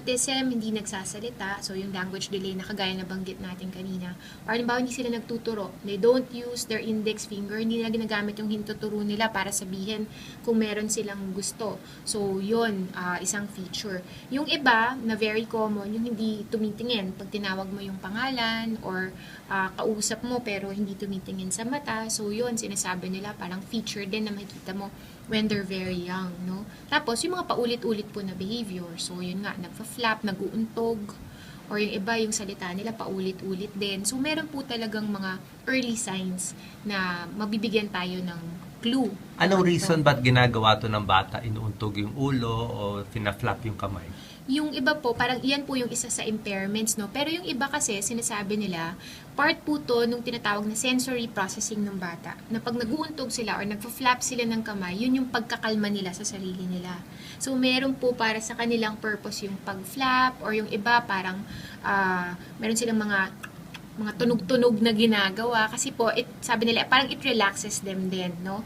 autism, hindi nagsasalita, so yung language delay na kagaya na banggit natin kanina, or halimbawa hindi sila nagtuturo, they don't use their index finger, hindi nila ginagamit yung hintuturo nila para sabihin kung meron silang gusto. So yun, isang feature. Yung iba na very common, yung hindi tumitingin pag tinawag mo yung pangalan or kausap mo pero hindi tumitingin sa mata, so yun, sinasabi nila parang feature din na makikita mo when they're very young, no? Tapos, yung mga paulit-ulit po na behavior. So, yun nga, nagpa-flap, nag-uuntog, or yung iba, yung salita nila paulit-ulit din. So, meron po talagang mga early signs na mabibigyan tayo ng clue. Anong Kapag reason ito- ba't ginagawa to ng bata? Inuuntog yung ulo o fina-flap yung kamay? Yung iba po, parang iyan po yung isa sa impairments, no? Pero yung iba kasi, sinasabi nila, part po to nung tinatawag na sensory processing ng bata. Na pag nag-uuntog sila or nagpa-flap sila ng kamay, yun yung pagkakalma nila sa sarili nila. So, meron po para sa kanilang purpose yung pag-flap or yung iba parang meron silang mga tunog-tunog na ginagawa kasi po sabi nila parang it relaxes them din, no?